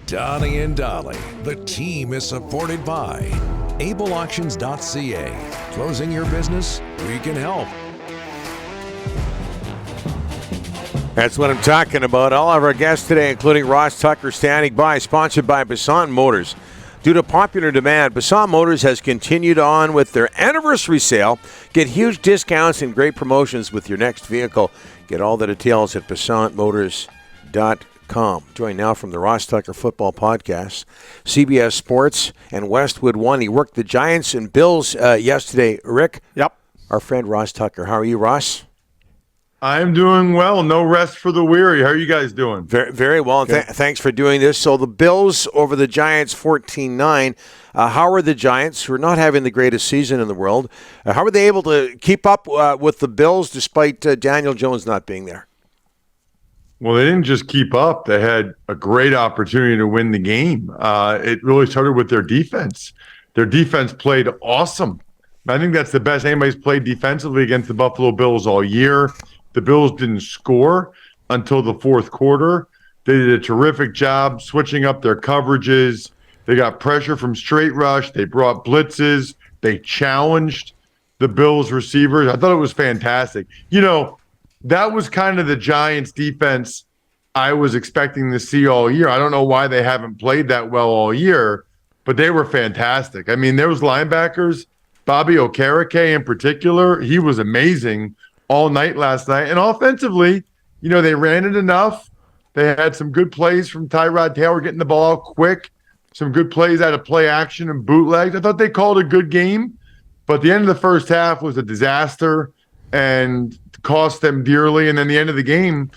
Donnie and Dolly. The team is supported by ableauctions.ca. Closing your business? We can help. That's what I'm talking about. All of our guests today, including Ross Tucker, standing by, sponsored by Bassan Motors. Due to popular demand, Bassan Motors has continued on with their anniversary sale. Get huge discounts and great promotions with your next vehicle. Get all the details at BassanMotors.com. Joined now from the Ross Tucker Football Podcast, CBS Sports, and Westwood One. He worked the Giants and Bills yesterday. Rick? Yep. Our friend Ross Tucker. How are you, Ross? I'm doing well. No rest for the weary. How are you guys doing? Very, very well. Thanks for doing this. So the Bills over the Giants 14-9. How are the Giants, who are not having the greatest season in the world, how are they able to keep up with the Bills despite Daniel Jones not being there? Well, they didn't just keep up. They had a great opportunity to win the game. It really started with their defense. Their defense played awesome. I think that's the best anybody's played defensively against the Buffalo Bills all year. The Bills didn't score until the fourth quarter. They did a terrific job switching up their coverages. They got pressure from straight rush. They brought blitzes. They challenged the Bills receivers. I thought it was fantastic. You know, that was kind of the Giants defense I was expecting to see all year. I don't know why they haven't played that well all year, but they were fantastic. I mean, there was linebackers, Bobby Okereke in particular. He was amazing all night last night. And offensively, you know, they ran it enough. They had some good plays from Tyrod Taylor getting the ball out quick, some good plays out of play action and bootlegs. I thought they called a good game, but the end of the first half was a disaster and cost them dearly. And then the end of the game,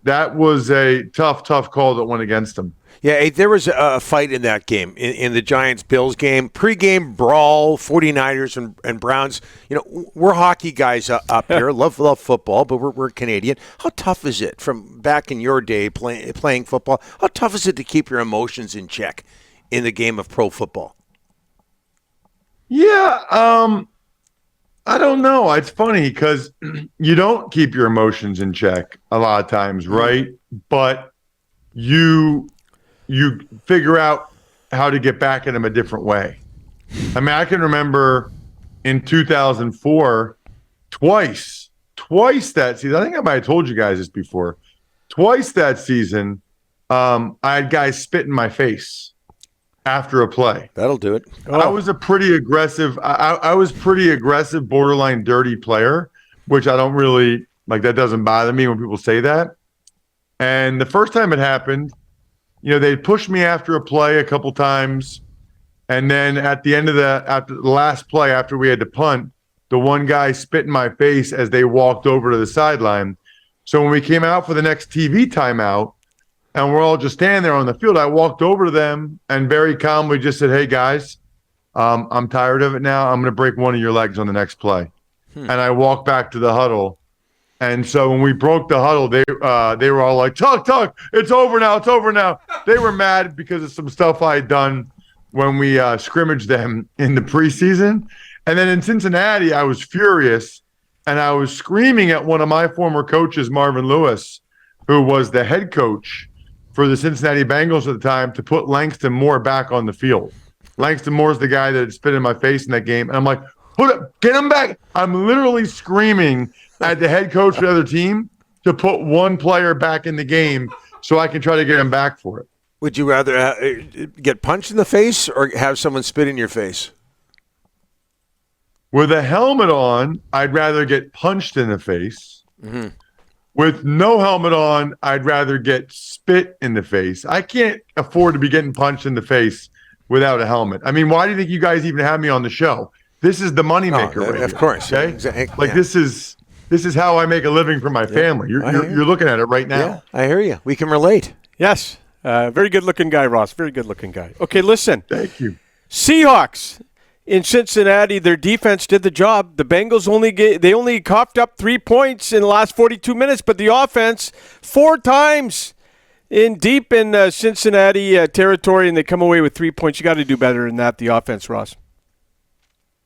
that was a tough call that went against them. Yeah, there was a fight in that game, in the Giants-Bills game. Pre-game brawl, 49ers and Browns. You know, we're hockey guys up here, love football, but we're Canadian. How tough is it from back in your day playing football? How tough is it to keep your emotions in check in the game of pro football? Yeah, I don't know. It's funny because you don't keep your emotions in check a lot of times, right? But you figure out how to get back at them a different way. I mean, I can remember in 2004, twice that season. I think I might have told you guys this before. Twice that season, I had guys spit in my face after a play. That'll do it. Oh. I was a pretty aggressive. I was pretty aggressive, borderline dirty player, which I don't really like. That doesn't bother me when people say that. And the first time it happened, you know, they pushed me after a play a couple times, and then at the end of after the last play, after we had to punt, the one guy spit in my face as they walked over to the sideline. So when we came out for the next TV timeout, and we're all just standing there on the field, I walked over to them and very calmly just said, "Hey guys, I'm tired of it now. I'm going to break one of your legs on the next play." And I walked back to the huddle. And so when we broke the huddle, they were all like, Tuck, it's over now. It's over now. They were mad because of some stuff I had done when we scrimmaged them in the preseason. And then in Cincinnati, I was furious, and I was screaming at one of my former coaches, Marvin Lewis, who was the head coach for the Cincinnati Bengals at the time, to put Langston Moore back on the field. Langston Moore's the guy that had spit in my face in that game. And I'm like, get him back. I'm literally screaming at the head coach of the other team to put one player back in the game so I can try to get him back for it. Would you rather get punched in the face or have someone spit in your face? With a helmet on, I'd rather get punched in the face. Mm-hmm. With no helmet on, I'd rather get spit in the face. I can't afford to be getting punched in the face without a helmet. I mean, why do you think you guys even have me on the show? This is the moneymaker right of here, course. okay? Exactly. Like, this is how I make a living for my family. You're looking at it right now. Yeah, I hear you. We can relate. Yes. Very good-looking guy, Ross. Very good-looking guy. Okay, listen. Thank you. Seahawks in Cincinnati, their defense did the job. The Bengals only coughed up 3 points in the last 42 minutes, but the offense 4 times deep in Cincinnati territory, and they come away with 3 points. You got to do better than that, the offense, Ross.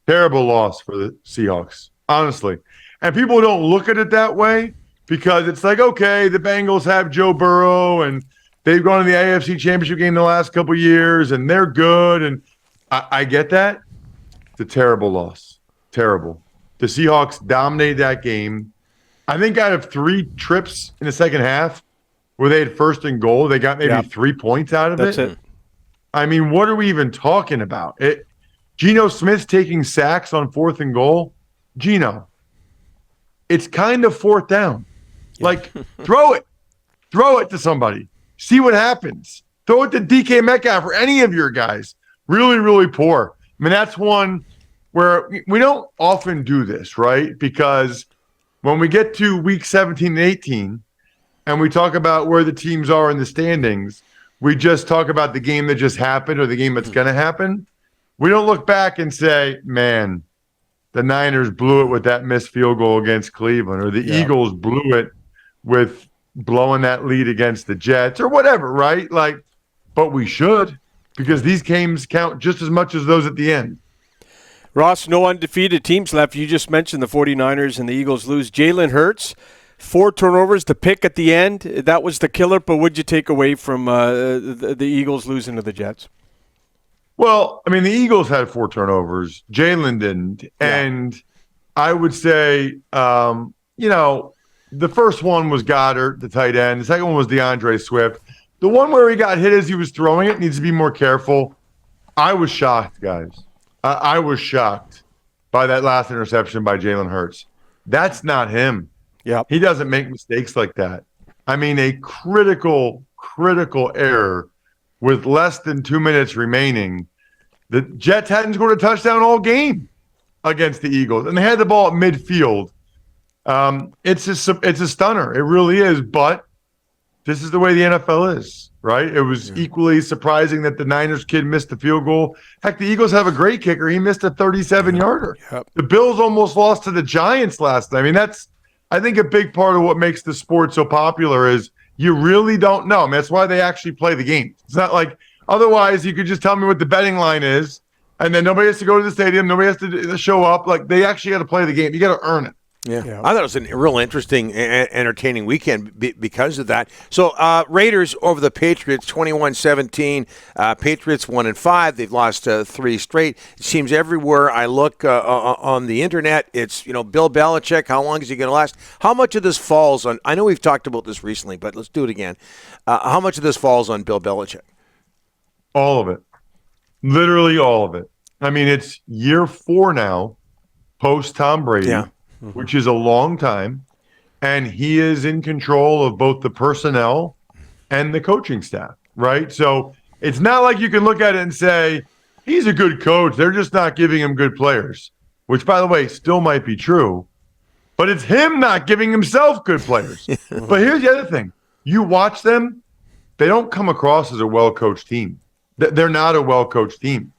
Terrible loss for the Seahawks, honestly. And people don't look at it that way because it's like, okay, the Bengals have Joe Burrow and they've gone to the AFC Championship game the last couple of years, and they're good. And I get that. It's a terrible loss. Terrible. The Seahawks dominated that game. I think out of 3 trips in the second half where they had first and goal, they got maybe 3 points out of That's it. I mean, what are we even talking about? Geno Smith's taking sacks on 4th and goal. Geno, it's kind of 4th down. Like, throw it. Throw it to somebody. See what happens. Throw it to DK Metcalf or any of your guys. Really, really poor. I mean, that's one where we don't often do this, right? Because when we get to week 17 and 18 and we talk about where the teams are in the standings, we just talk about the game that just happened or the game that's going to happen. We don't look back and say, man, the Niners blew it with that missed field goal against Cleveland, or the Eagles blew it with blowing that lead against the Jets, or whatever, right? Like, but we should, because these games count just as much as those at the end. Ross, no undefeated teams left. You just mentioned the 49ers and the Eagles lose. Jalen Hurts, 4 turnovers, the pick at the end. That was the killer, but what'd you take away from the Eagles losing to the Jets? Well, I mean, the Eagles had 4 turnovers. Jalen didn't. Yeah. And I would say, the first one was Goddard, the tight end. The second one was DeAndre Swift. The one where he got hit as he was throwing it needs to be more careful. I was shocked, guys. I was shocked by that last interception by Jalen Hurts. That's not him. Yeah, he doesn't make mistakes like that. I mean, a critical error with less than 2 minutes remaining. The Jets hadn't scored a touchdown all game against the Eagles, and they had the ball at midfield. It's a stunner. It really is, but this is the way the NFL is, right? It was equally surprising that the Niners kid missed the field goal. Heck, the Eagles have a great kicker. He missed a 37-yarder. Yep. The Bills almost lost to the Giants last night. I mean, that's, I think, a big part of what makes the sport so popular is you really don't know. I mean, that's why they actually play the game. It's not like otherwise you could just tell me what the betting line is, and then nobody has to go to the stadium. Nobody has to show up. Like, they actually got to play the game. You got to earn it. Yeah. I thought it was a real interesting, entertaining weekend because of that. So Raiders over the Patriots, 21-17. Patriots 1-5. They've lost 3 straight. It seems everywhere I look on the internet, it's Bill Belichick. How long is he going to last? How much of this falls on? I know we've talked about this recently, but let's do it again. How much of this falls on Bill Belichick? All of it, literally all of it. I mean, it's year 4 now, post Tom Brady. Yeah. Which is a long time, and he is in control of both the personnel and the coaching staff, right? So it's not like you can look at it and say, he's a good coach. They're just not giving him good players, which, by the way, still might be true. But it's him not giving himself good players. But here's the other thing. You watch them, they don't come across as a well-coached team. They're not a well-coached team.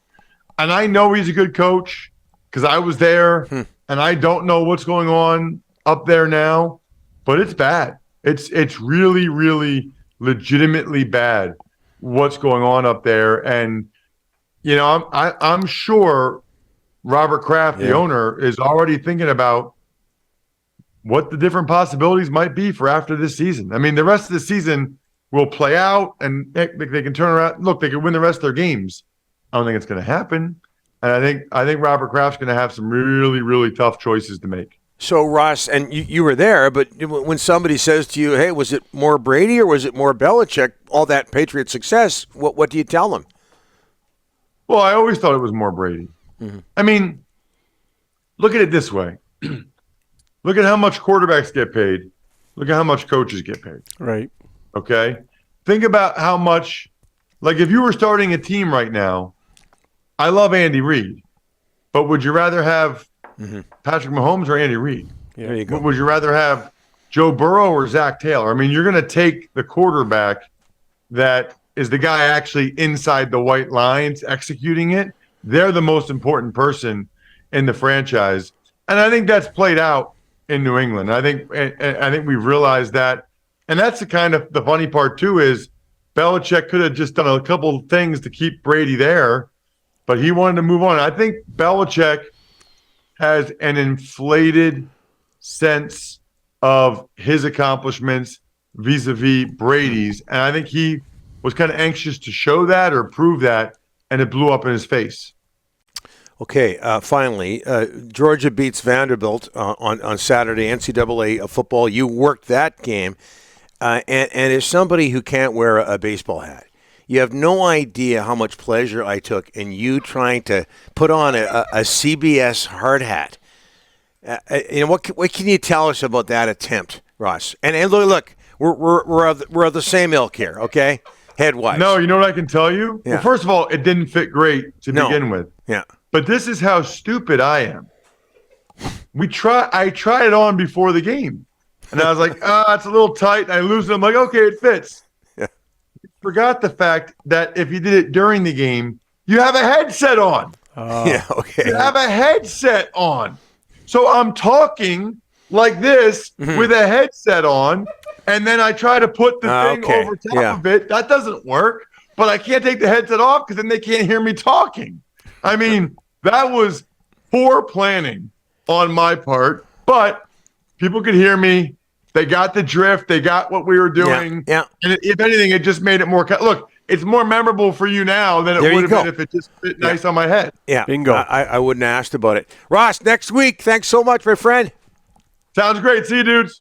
And I know he's a good coach because I was there. And I don't know what's going on up there now, but it's bad. It's really, really legitimately bad what's going on up there. And, I'm sure Robert Kraft, the owner, is already thinking about what the different possibilities might be for after this season. I mean, the rest of the season will play out, and they can turn around. Look, they can win the rest of their games. I don't think it's going to happen. And I think Robert Kraft's going to have some really, really tough choices to make. So, Ross, and you were there, but when somebody says to you, hey, was it more Brady or was it more Belichick, all that Patriot success, what do you tell them? Well, I always thought it was more Brady. Mm-hmm. I mean, look at it this way. Look at how much quarterbacks get paid. Look at how much coaches get paid. Right. Okay? Think about how much, like if you were starting a team right now, I love Andy Reid, but would you rather have Patrick Mahomes or Andy Reid? Yeah, there you go. Would you rather have Joe Burrow or Zach Taylor? I mean, you're going to take the quarterback that is the guy actually inside the white lines executing it. They're the most important person in the franchise. And I think that's played out in New England. I think we've realized that. And that's the funny part, too, is Belichick could have just done a couple of things to keep Brady there. But he wanted to move on. I think Belichick has an inflated sense of his accomplishments vis-a-vis Brady's. And I think he was kind of anxious to show that or prove that, and it blew up in his face. Okay, finally, Georgia beats Vanderbilt on Saturday, NCAA football. You worked that game, and as somebody who can't wear a baseball hat, you have no idea how much pleasure I took in you trying to put on a CBS hard hat. What can you tell us about that attempt, Ross? And look, we're of the same ilk here, okay? Head-wise. No, you know what I can tell you? Yeah. Well, first of all, it didn't fit great to begin with. Yeah. But this is how stupid I am. I tried it on before the game. And I was like, it's a little tight. And I lose it. I'm like, okay, it fits. Yeah. Forgot the fact that if you did it during the game, you have a headset on. Yeah, okay. You have a headset on. So I'm talking like this with a headset on, and then I try to put the thing over top of it. That doesn't work, but I can't take the headset off because then they can't hear me talking. I mean, that was poor planning on my part, but people could hear me. They got the drift. They got what we were doing. Yeah. And if anything, it just made it more – look, it's more memorable for you now than it would have been if it just fit nice on my head. Yeah. Bingo. I wouldn't have asked about it. Ross, next week. Thanks so much, my friend. Sounds great. See you, dudes.